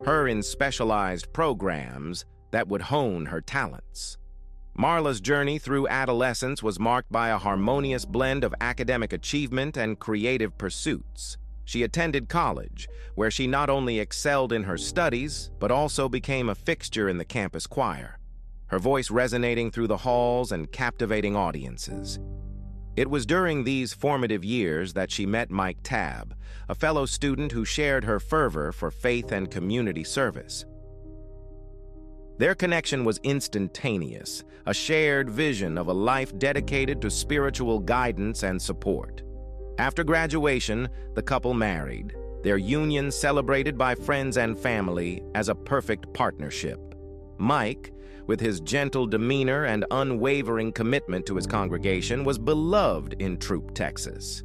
her in specialized programs that would hone her talents. Marla's journey through adolescence was marked by a harmonious blend of academic achievement and creative pursuits. She attended college, where she not only excelled in her studies, but also became a fixture in the campus choir, her voice resonating through the halls and captivating audiences. It was during these formative years that she met Marla Tab, a fellow student who shared her fervor for faith and community service. Their connection was instantaneous, a shared vision of a life dedicated to spiritual guidance and support. After graduation, the couple married, their union celebrated by friends and family as a perfect partnership. Mike, with his gentle demeanor and unwavering commitment to his congregation, was beloved in Troop, Texas.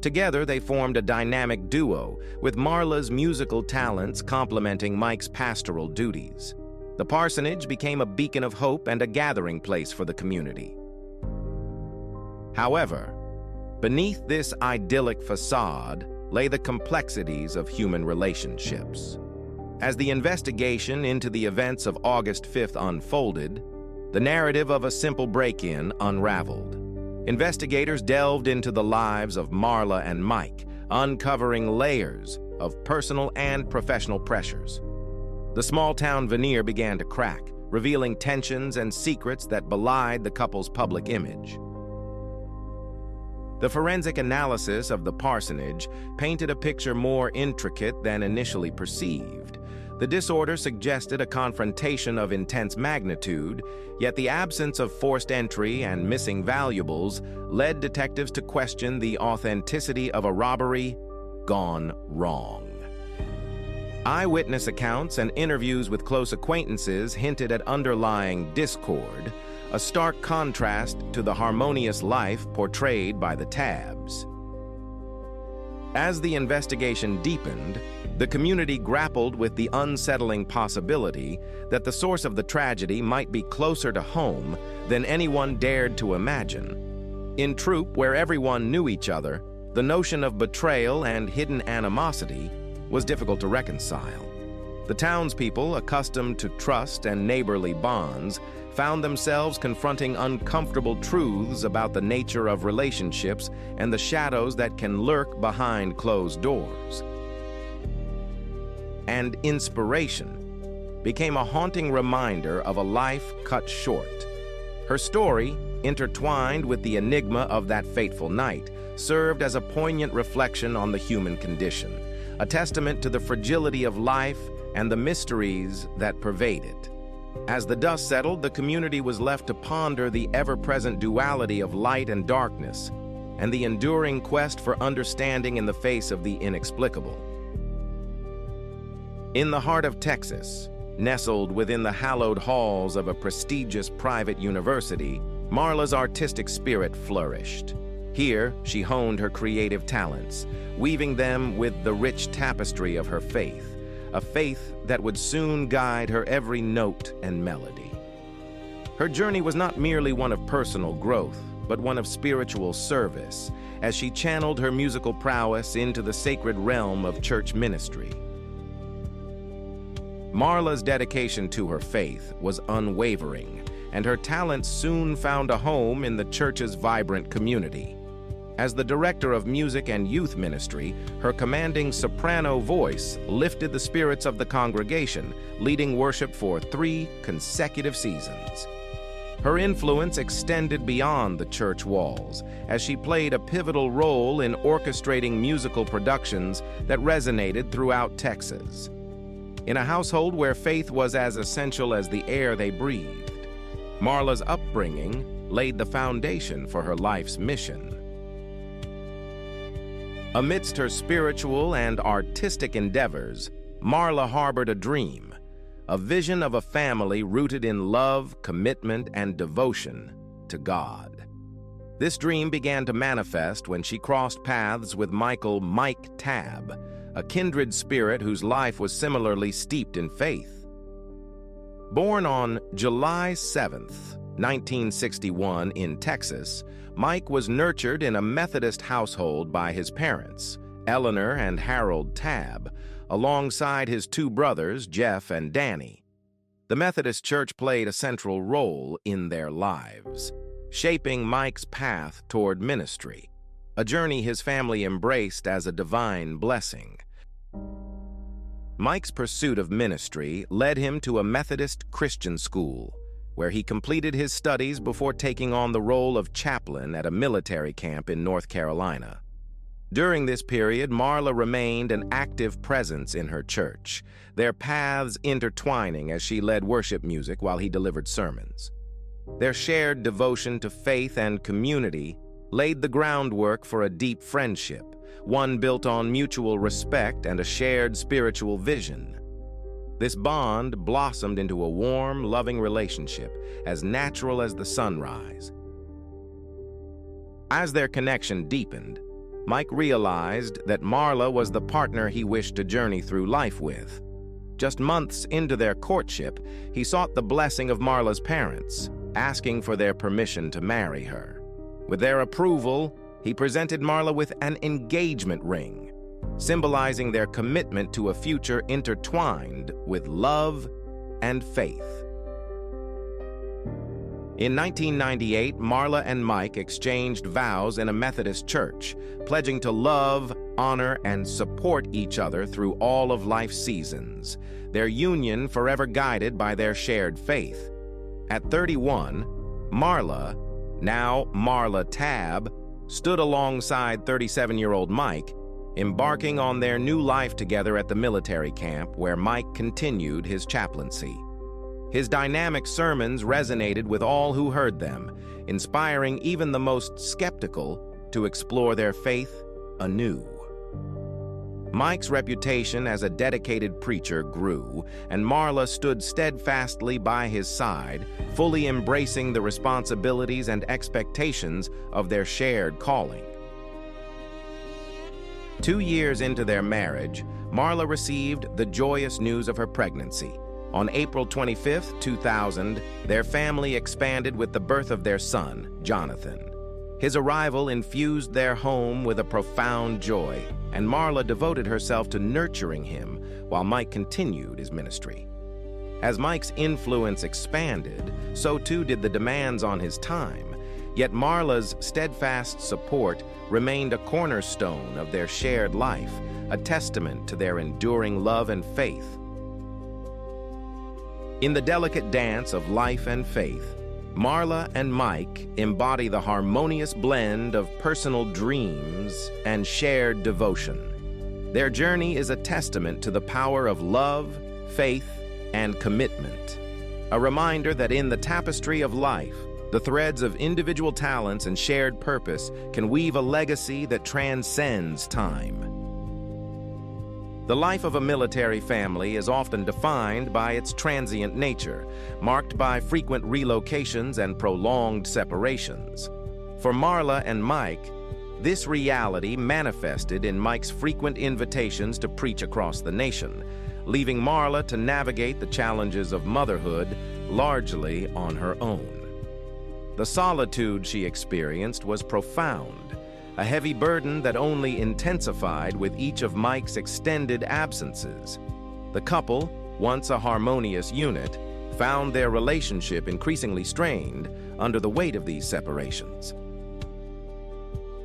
Together, they formed a dynamic duo, with Marla's musical talents complementing Mike's pastoral duties. The parsonage became a beacon of hope and a gathering place for the community. However, beneath this idyllic facade lay the complexities of human relationships. As the investigation into the events of August 5th unfolded, the narrative of a simple break-in unraveled. Investigators delved into the lives of Marla and Mike, uncovering layers of personal and professional pressures. The small-town veneer began to crack, revealing tensions and secrets that belied the couple's public image. The forensic analysis of the parsonage painted a picture more intricate than initially perceived. The disorder suggested a confrontation of intense magnitude, yet the absence of forced entry and missing valuables led detectives to question the authenticity of a robbery gone wrong. Eyewitness accounts and interviews with close acquaintances hinted at underlying discord, a stark contrast to the harmonious life portrayed by the Tabs. As the investigation deepened, the community grappled with the unsettling possibility that the source of the tragedy might be closer to home than anyone dared to imagine. In Troop, where everyone knew each other, the notion of betrayal and hidden animosity was difficult to reconcile. The townspeople, accustomed to trust and neighborly bonds, found themselves confronting uncomfortable truths about the nature of relationships and the shadows that can lurk behind closed doors. And inspiration became a haunting reminder of a life cut short. Her story, intertwined with the enigma of that fateful night, served as a poignant reflection on the human condition, a testament to the fragility of life and the mysteries that pervade it. As the dust settled, the community was left to ponder the ever-present duality of light and darkness, and the enduring quest for understanding in the face of the inexplicable. In the heart of Texas, nestled within the hallowed halls of a prestigious private university, Marla's artistic spirit flourished. Here, she honed her creative talents, weaving them with the rich tapestry of her faith, a faith that would soon guide her every note and melody. Her journey was not merely one of personal growth, but one of spiritual service, as she channeled her musical prowess into the sacred realm of church ministry. Marla's dedication to her faith was unwavering, and her talents soon found a home in the church's vibrant community. As the director of music and youth ministry, her commanding soprano voice lifted the spirits of the congregation, leading worship for 3 consecutive seasons. Her influence extended beyond the church walls, as she played a pivotal role in orchestrating musical productions that resonated throughout Texas. In a household where faith was as essential as the air they breathed, Marla's upbringing laid the foundation for her life's mission. Amidst her spiritual and artistic endeavors, Marla harbored a dream, a vision of a family rooted in love, commitment, and devotion to God. This dream began to manifest when she crossed paths with Marla Tab, a kindred spirit whose life was similarly steeped in faith. Born on July 7th, 1961 in Texas, Mike was nurtured in a Methodist household by his parents, Eleanor and Harold Tab, alongside his two brothers, Jeff and Danny. The Methodist Church played a central role in their lives, shaping Mike's path toward ministry, a journey his family embraced as a divine blessing. Mike's pursuit of ministry led him to a Methodist Christian school, where he completed his studies before taking on the role of chaplain at a military camp in North Carolina. During this period, Marla remained an active presence in her church, their paths intertwining as she led worship music while he delivered sermons. Their shared devotion to faith and community laid the groundwork for a deep friendship, one built on mutual respect and a shared spiritual vision. This bond blossomed into a warm, loving relationship, as natural as the sunrise. As their connection deepened, Mike realized that Marla was the partner he wished to journey through life with. Just months into their courtship, he sought the blessing of Marla's parents, asking for their permission to marry her. With their approval, he presented Marla with an engagement ring, symbolizing their commitment to a future intertwined with love and faith. In 1998, Marla and Mike exchanged vows in a Methodist church, pledging to love, honor, and support each other through all of life's seasons, their union forever guided by their shared faith. At 31, Marla, now Marla Tab, stood alongside 37-year-old Mike, embarking on their new life together at the military camp where Mike continued his chaplaincy. His dynamic sermons resonated with all who heard them, inspiring even the most skeptical to explore their faith anew. Mike's reputation as a dedicated preacher grew, and Marla stood steadfastly by his side, fully embracing the responsibilities and expectations of their shared calling. 2 years into their marriage, Marla received the joyous news of her pregnancy. On April 25, 2000, their family expanded with the birth of their son, Jonathan. His arrival infused their home with a profound joy, and Marla devoted herself to nurturing him while Mike continued his ministry. As Mike's influence expanded, so too did the demands on his time, yet Marla's steadfast support remained a cornerstone of their shared life, a testament to their enduring love and faith. In the delicate dance of life and faith, Marla and Mike embody the harmonious blend of personal dreams and shared devotion. Their journey is a testament to the power of love, faith, and commitment, a reminder that in the tapestry of life, the threads of individual talents and shared purpose can weave a legacy that transcends time. The life of a military family is often defined by its transient nature, marked by frequent relocations and prolonged separations. For Marla and Mike, this reality manifested in Mike's frequent invitations to preach across the nation, leaving Marla to navigate the challenges of motherhood largely on her own. The solitude she experienced was profound, a heavy burden that only intensified with each of Mike's extended absences. The couple, once a harmonious unit, found their relationship increasingly strained under the weight of these separations.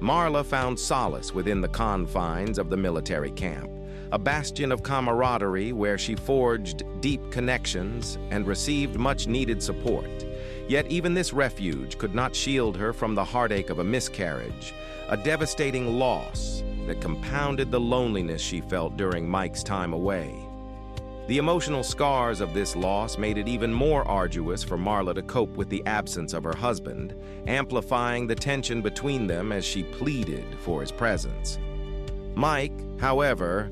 Marla found solace within the confines of the military camp, a bastion of camaraderie where she forged deep connections and received much-needed support. Yet even this refuge could not shield her from the heartache of a miscarriage, a devastating loss that compounded the loneliness she felt during Mike's time away. The emotional scars of this loss made it even more arduous for Marla to cope with the absence of her husband, amplifying the tension between them as she pleaded for his presence. Mike, however,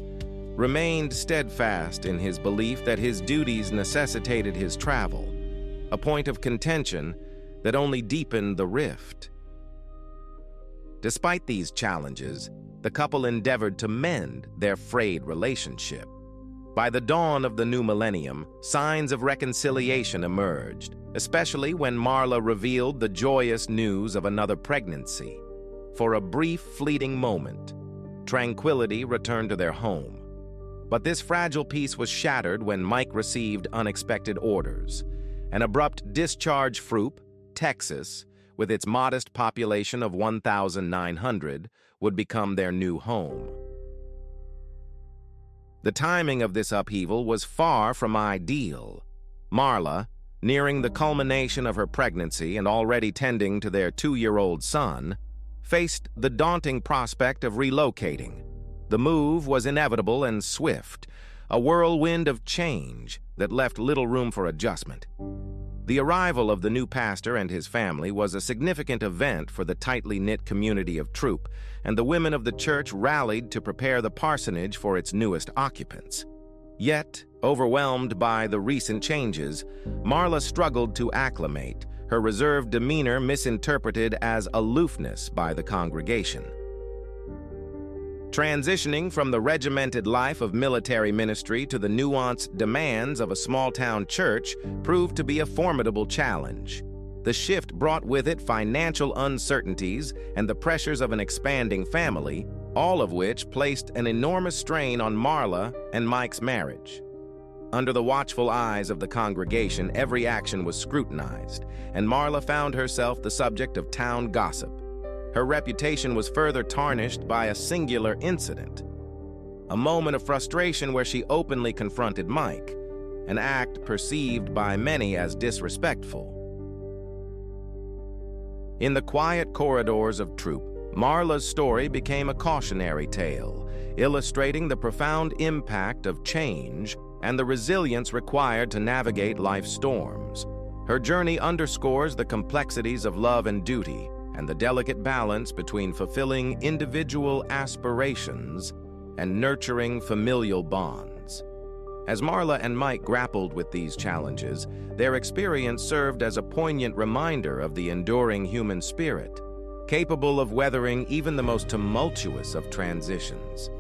remained steadfast in his belief that his duties necessitated his travel, a point of contention that only deepened the rift. Despite these challenges, the couple endeavored to mend their frayed relationship. By the dawn of the new millennium, signs of reconciliation emerged, especially when Marla revealed the joyous news of another pregnancy. For a brief, fleeting moment, tranquility returned to their home. But this fragile peace was shattered when Mike received unexpected orders. An abrupt discharge Throop, Texas, with its modest population of 1,900, would become their new home. The timing of this upheaval was far from ideal. Marla, nearing the culmination of her pregnancy and already tending to their 2-year-old son, faced the daunting prospect of relocating. The move was inevitable and swift, a whirlwind of change that left little room for adjustment. The arrival of the new pastor and his family was a significant event for the tightly knit community of Throop, and the women of the church rallied to prepare the parsonage for its newest occupants. Yet, overwhelmed by the recent changes, Marla struggled to acclimate, her reserved demeanor misinterpreted as aloofness by the congregation. Transitioning from the regimented life of military ministry to the nuanced demands of a small-town church proved to be a formidable challenge. The shift brought with it financial uncertainties and the pressures of an expanding family, all of which placed an enormous strain on Marla and Mike's marriage. Under the watchful eyes of the congregation, every action was scrutinized, and Marla found herself the subject of town gossip. Her reputation was further tarnished by a singular incident, a moment of frustration where she openly confronted Mike, an act perceived by many as disrespectful. In the quiet corridors of Throop, Marla's story became a cautionary tale, illustrating the profound impact of change and the resilience required to navigate life's storms. Her journey underscores the complexities of love and duty, and the delicate balance between fulfilling individual aspirations and nurturing familial bonds. As Marla and Mike grappled with these challenges, their experience served as a poignant reminder of the enduring human spirit, capable of weathering even the most tumultuous of transitions.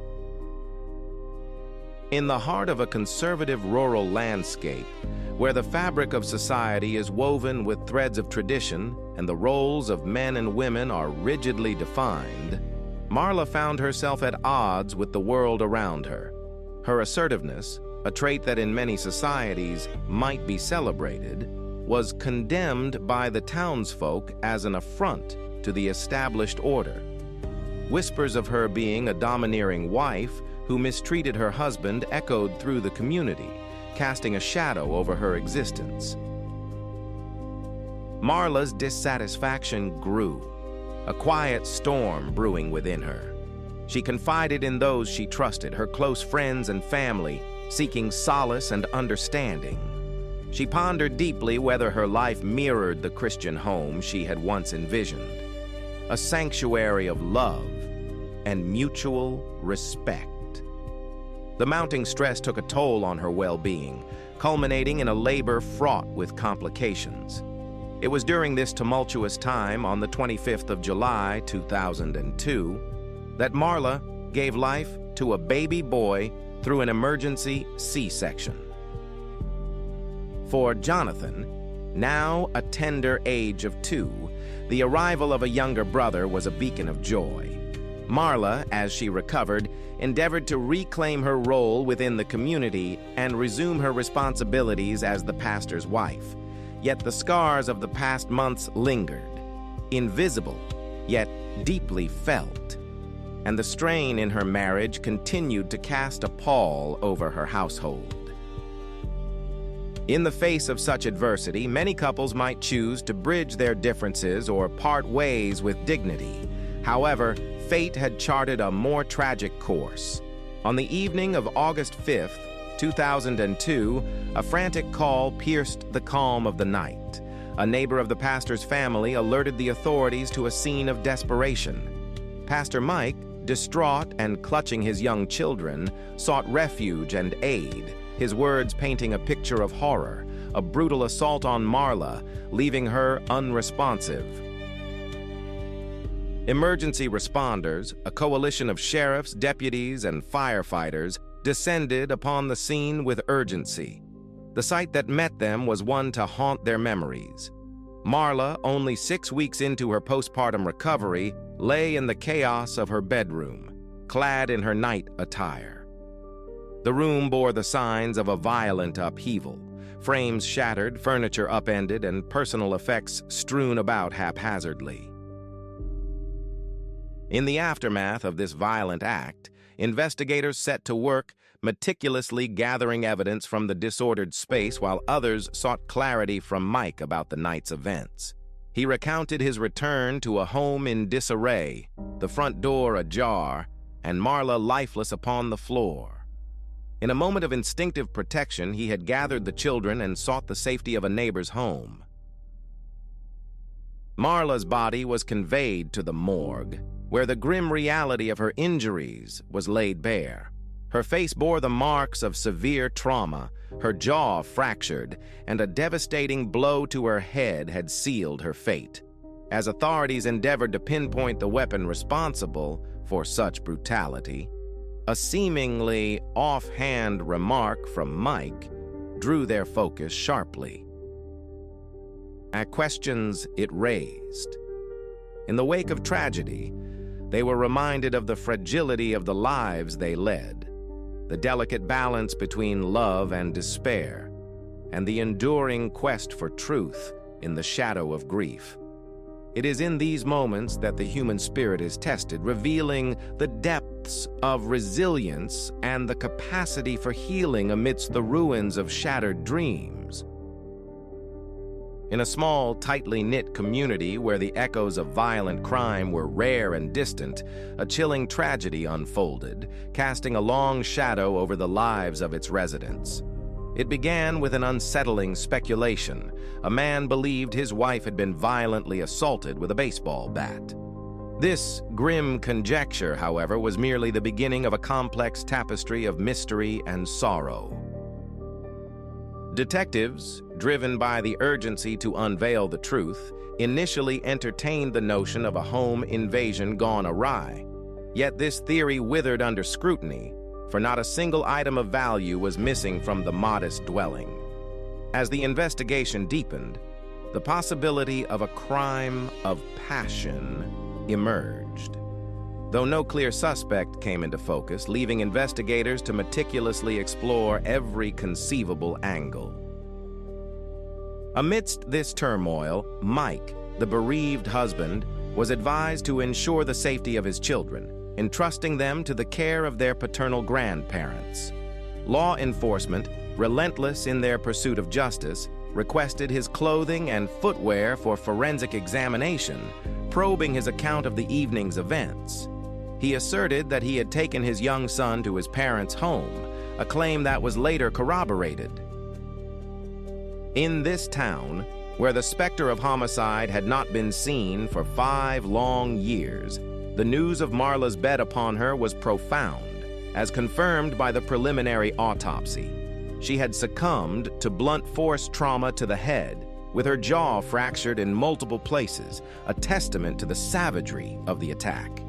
In the heart of a conservative rural landscape, where the fabric of society is woven with threads of tradition and the roles of men and women are rigidly defined, Marla found herself at odds with the world around her. Her assertiveness, a trait that in many societies might be celebrated, was condemned by the townsfolk as an affront to the established order. Whispers of her being a domineering wife who mistreated her husband echoed through the community, casting a shadow over her existence. Marla's dissatisfaction grew, a quiet storm brewing within her. She confided in those she trusted, her close friends and family, seeking solace and understanding. She pondered deeply whether her life mirrored the Christian home she had once envisioned, a sanctuary of love and mutual respect. The mounting stress took a toll on her well-being, culminating in a labor fraught with complications. It was during this tumultuous time, on the 25th of July, 2002, that Marla gave life to a baby boy through an emergency C-section. For Jonathan, now a tender age of 2, the arrival of a younger brother was a beacon of joy. Marla, as she recovered, endeavored to reclaim her role within the community and resume her responsibilities as the pastor's wife. Yet the scars of the past months lingered, invisible, yet deeply felt. And the strain in her marriage continued to cast a pall over her household. In the face of such adversity, many couples might choose to bridge their differences or part ways with dignity. However, fate had charted a more tragic course. On the evening of August 5th, 2002, a frantic call pierced the calm of the night. A neighbor of the pastor's family alerted the authorities to a scene of desperation. Pastor Mike, distraught and clutching his young children, sought refuge and aid, his words painting a picture of horror, a brutal assault on Marla, leaving her unresponsive. Emergency responders, a coalition of sheriffs, deputies, and firefighters, descended upon the scene with urgency. The sight that met them was one to haunt their memories. Marla, only 6 weeks into her postpartum recovery, lay in the chaos of her bedroom, clad in her night attire. The room bore the signs of a violent upheaval. Frames shattered, furniture upended, and personal effects strewn about haphazardly. In the aftermath of this violent act, investigators set to work meticulously gathering evidence from the disordered space while others sought clarity from Mike about the night's events. He recounted his return to a home in disarray, the front door ajar, and Marla lifeless upon the floor. In a moment of instinctive protection, he had gathered the children and sought the safety of a neighbor's home. Marla's body was conveyed to the morgue, where the grim reality of her injuries was laid bare. Her face bore the marks of severe trauma, her jaw fractured, and a devastating blow to her head had sealed her fate. As authorities endeavored to pinpoint the weapon responsible for such brutality, a seemingly offhand remark from Mike drew their focus sharply. At questions it raised. In the wake of tragedy, they were reminded of the fragility of the lives they led, the delicate balance between love and despair, and the enduring quest for truth in the shadow of grief. It is in these moments that the human spirit is tested, revealing the depths of resilience and the capacity for healing amidst the ruins of shattered dreams. In a small, tightly knit community where the echoes of violent crime were rare and distant, a chilling tragedy unfolded, casting a long shadow over the lives of its residents. It began with an unsettling speculation. A man believed his wife had been violently assaulted with a baseball bat. This grim conjecture, however, was merely the beginning of a complex tapestry of mystery and sorrow. Detectives, driven by the urgency to unveil the truth, initially entertained the notion of a home invasion gone awry. Yet this theory withered under scrutiny, for not a single item of value was missing from the modest dwelling. As the investigation deepened, the possibility of a crime of passion emerged. Though no clear suspect came into focus, leaving investigators to meticulously explore every conceivable angle. Amidst this turmoil, Mike, the bereaved husband, was advised to ensure the safety of his children, entrusting them to the care of their paternal grandparents. Law enforcement, relentless in their pursuit of justice, requested his clothing and footwear for forensic examination, probing his account of the evening's events. He asserted that he had taken his young son to his parents' home, a claim that was later corroborated. In this town, where the specter of homicide had not been seen for 5 long years, the news of Marla's bet upon her was profound, as confirmed by the preliminary autopsy. She had succumbed to blunt force trauma to the head, with her jaw fractured in multiple places, a testament to the savagery of the attack.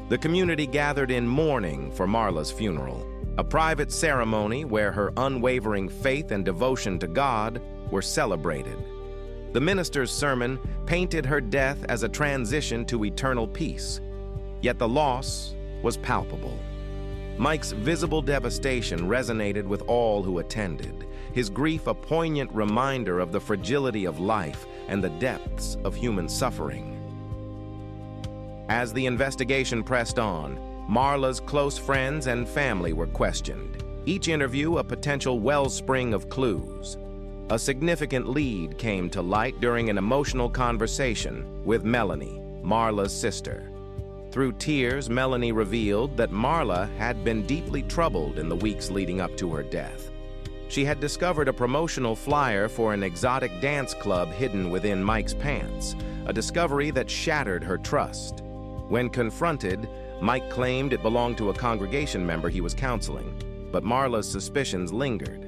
The community gathered in mourning for Marla's funeral, a private ceremony where her unwavering faith and devotion to God were celebrated. The minister's sermon painted her death as a transition to eternal peace, yet the loss was palpable. Mike's visible devastation resonated with all who attended, his grief a poignant reminder of the fragility of life and the depths of human suffering. As the investigation pressed on, Marla's close friends and family were questioned, each interview a potential wellspring of clues. A significant lead came to light during an emotional conversation with Melanie, Marla's sister. Through tears, Melanie revealed that Marla had been deeply troubled in the weeks leading up to her death. She had discovered a promotional flyer for an exotic dance club hidden within Mike's pants, a discovery that shattered her trust. When confronted, Mike claimed it belonged to a congregation member he was counseling, but Marla's suspicions lingered.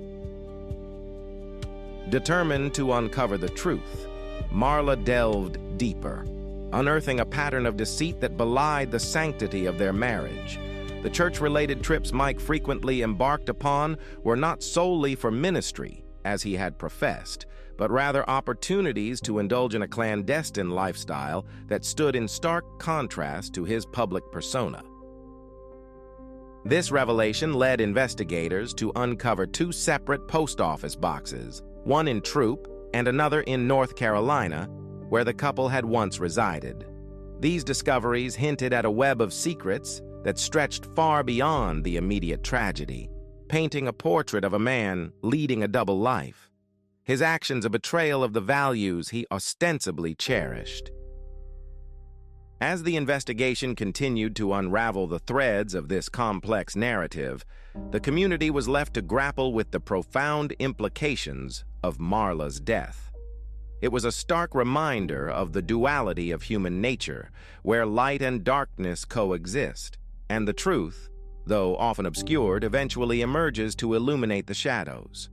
Determined to uncover the truth, Marla delved deeper, unearthing a pattern of deceit that belied the sanctity of their marriage. The church-related trips Mike frequently embarked upon were not solely for ministry, as he had professed, but rather opportunities to indulge in a clandestine lifestyle that stood in stark contrast to his public persona. This revelation led investigators to uncover two separate post office boxes, one in Troop and another in North Carolina, where the couple had once resided. These discoveries hinted at a web of secrets that stretched far beyond the immediate tragedy, painting a portrait of a man leading a double life, his actions a betrayal of the values he ostensibly cherished. As the investigation continued to unravel the threads of this complex narrative, the community was left to grapple with the profound implications of Marla's death. It was a stark reminder of the duality of human nature, where light and darkness coexist, and the truth, though often obscured, eventually emerges to illuminate the shadows.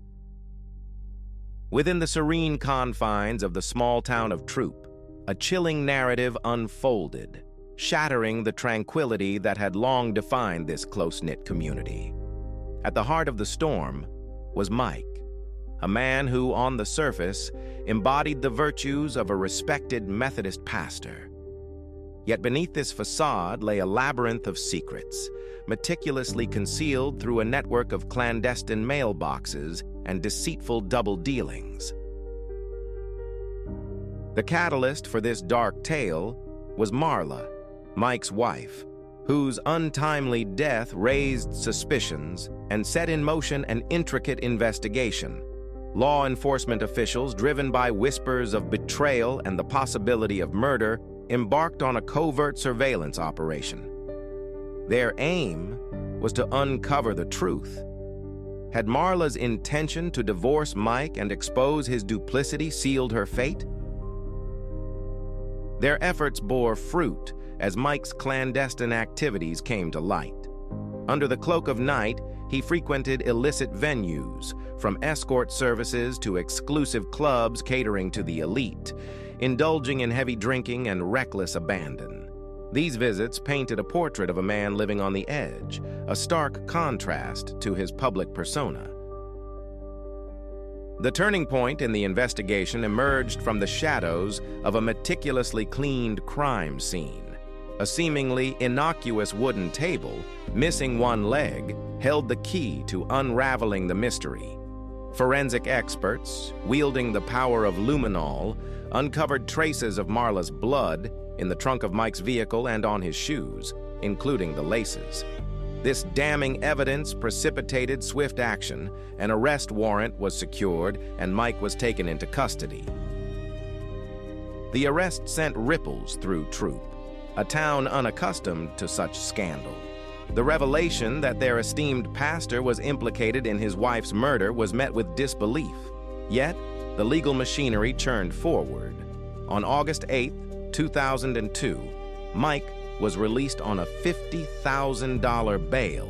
Within the serene confines of the small town of Troop, a chilling narrative unfolded, shattering the tranquility that had long defined this close-knit community. At the heart of the storm was Mike, a man who, on the surface, embodied the virtues of a respected Methodist pastor. Yet beneath this facade lay a labyrinth of secrets, meticulously concealed through a network of clandestine mailboxes and deceitful double dealings. The catalyst for this dark tale was Marla, Mike's wife, whose untimely death raised suspicions and set in motion an intricate investigation. Law enforcement officials, driven by whispers of betrayal and the possibility of murder, embarked on a covert surveillance operation. Their aim was to uncover the truth. Had Marla's intention to divorce Mike and expose his duplicity sealed her fate? Their efforts bore fruit as Mike's clandestine activities came to light. Under the cloak of night, he frequented illicit venues, from escort services to exclusive clubs catering to the elite, indulging in heavy drinking and reckless abandon. These visits painted a portrait of a man living on the edge, a stark contrast to his public persona. The turning point in the investigation emerged from the shadows of a meticulously cleaned crime scene. A seemingly innocuous wooden table, missing one leg, held the key to unraveling the mystery. Forensic experts, wielding the power of luminol, uncovered traces of Marla's blood in the trunk of Mike's vehicle and on his shoes, including the laces. This damning evidence precipitated swift action. An arrest warrant was secured, and Mike was taken into custody. The arrest sent ripples through Troop, a town unaccustomed to such scandal. The revelation that their esteemed pastor was implicated in his wife's murder was met with disbelief. Yet, the legal machinery churned forward. On August 8, 2002, Mike was released on a $50,000 bail,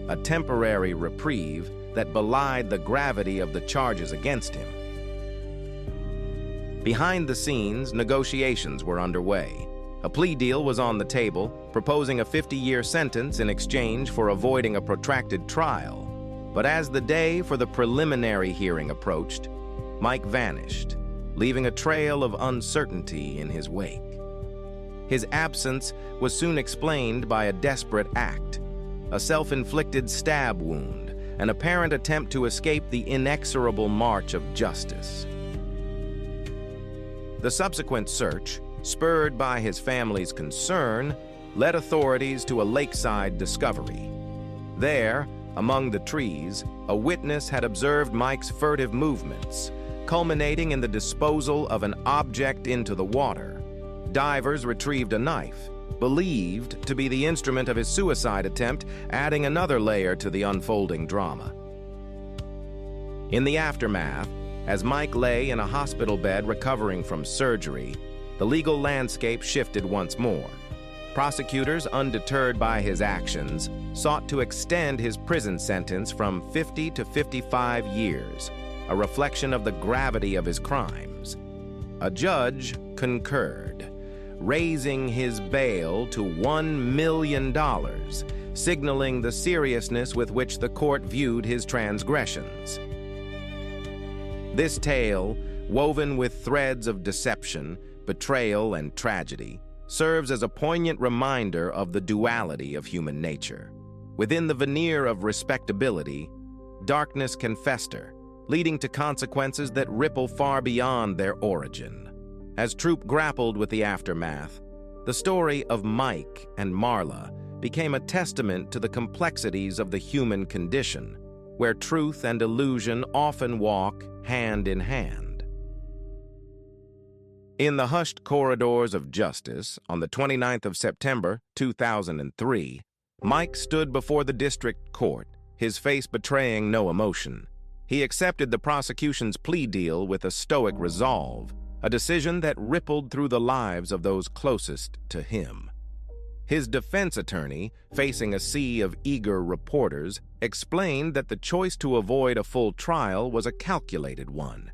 a temporary reprieve that belied the gravity of the charges against him. Behind the scenes, negotiations were underway. A plea deal was on the table, proposing a 50-year sentence in exchange for avoiding a protracted trial. But as the day for the preliminary hearing approached, Mike vanished, leaving a trail of uncertainty in his wake. His absence was soon explained by a desperate act, a self-inflicted stab wound, an apparent attempt to escape the inexorable march of justice. The subsequent search, spurred by his family's concern, led authorities to a lakeside discovery. There, among the trees, a witness had observed Mike's furtive movements, culminating in the disposal of an object into the water. Divers retrieved a knife, believed to be the instrument of his suicide attempt, adding another layer to the unfolding drama. In the aftermath, as Mike lay in a hospital bed recovering from surgery, the legal landscape shifted once more. Prosecutors, undeterred by his actions, sought to extend his prison sentence from 50 to 55 years, a reflection of the gravity of his crimes. A judge concurred, raising his bail to $1 million, signaling the seriousness with which the court viewed his transgressions. This tale, woven with threads of deception, betrayal, and tragedy, serves as a poignant reminder of the duality of human nature. Within the veneer of respectability, darkness can fester, leading to consequences that ripple far beyond their origin. As Troop grappled with the aftermath, the story of Mike and Marla became a testament to the complexities of the human condition, where truth and illusion often walk hand in hand. In the hushed corridors of justice, on the 29th of September, 2003, Mike stood before the district court, his face betraying no emotion. He accepted the prosecution's plea deal with a stoic resolve, a decision that rippled through the lives of those closest to him. His defense attorney, facing a sea of eager reporters, explained that the choice to avoid a full trial was a calculated one.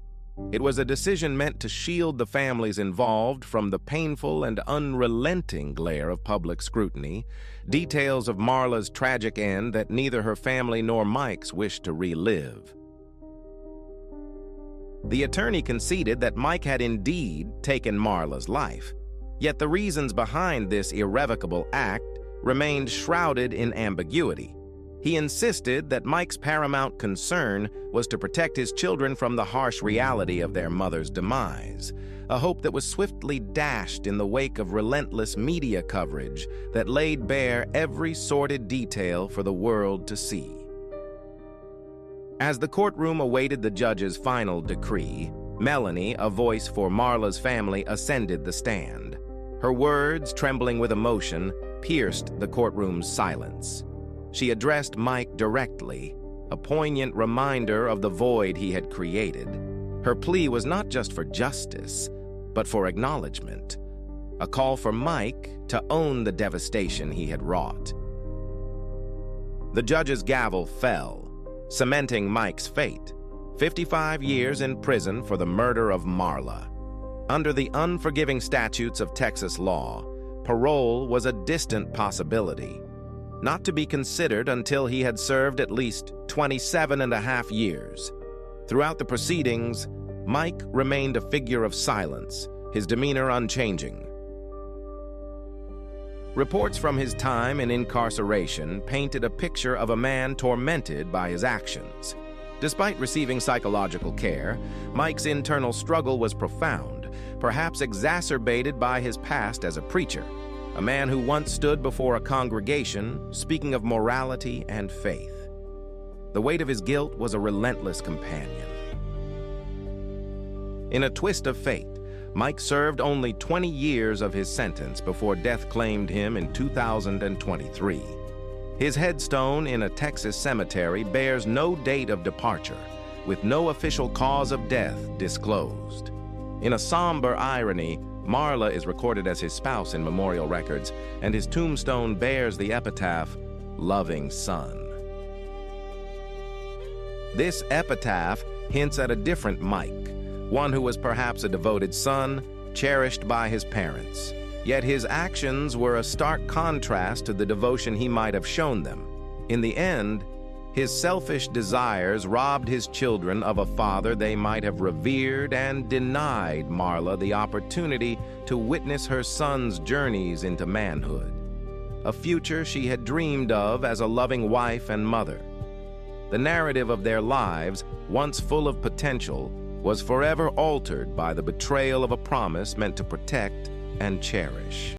It was a decision meant to shield the families involved from the painful and unrelenting glare of public scrutiny, details of Marla's tragic end that neither her family nor Mike's wished to relive. The attorney conceded that Mike had indeed taken Marla's life, yet the reasons behind this irrevocable act remained shrouded in ambiguity. He insisted that Mike's paramount concern was to protect his children from the harsh reality of their mother's demise, a hope that was swiftly dashed in the wake of relentless media coverage that laid bare every sordid detail for the world to see. As the courtroom awaited the judge's final decree, Melanie, a voice for Marla's family, ascended the stand. Her words, trembling with emotion, pierced the courtroom's silence. She addressed Mike directly, a poignant reminder of the void he had created. Her plea was not just for justice, but for acknowledgement, a call for Mike to own the devastation he had wrought. The judge's gavel fell, cementing Mike's fate, 55 years in prison for the murder of Marla. Under the unforgiving statutes of Texas law, parole was a distant possibility, not to be considered until he had served at least 27.5 years. Throughout the proceedings, Mike remained a figure of silence, his demeanor unchanging. Reports from his time in incarceration painted a picture of a man tormented by his actions. Despite receiving psychological care, Mike's internal struggle was profound, perhaps exacerbated by his past as a preacher, a man who once stood before a congregation speaking of morality and faith. The weight of his guilt was a relentless companion. In a twist of fate, Mike served only 20 years of his sentence before death claimed him in 2023. His headstone in a Texas cemetery bears no date of departure, with no official cause of death disclosed. In a somber irony, Marla is recorded as his spouse in memorial records, and his tombstone bears the epitaph, "Loving Son." This epitaph hints at a different Mike, one who was perhaps a devoted son, cherished by his parents. Yet his actions were a stark contrast to the devotion he might have shown them. In the end, his selfish desires robbed his children of a father they might have revered and denied Marla the opportunity to witness her son's journeys into manhood, a future she had dreamed of as a loving wife and mother. The narrative of their lives, once full of potential, was forever altered by the betrayal of a promise meant to protect and cherish.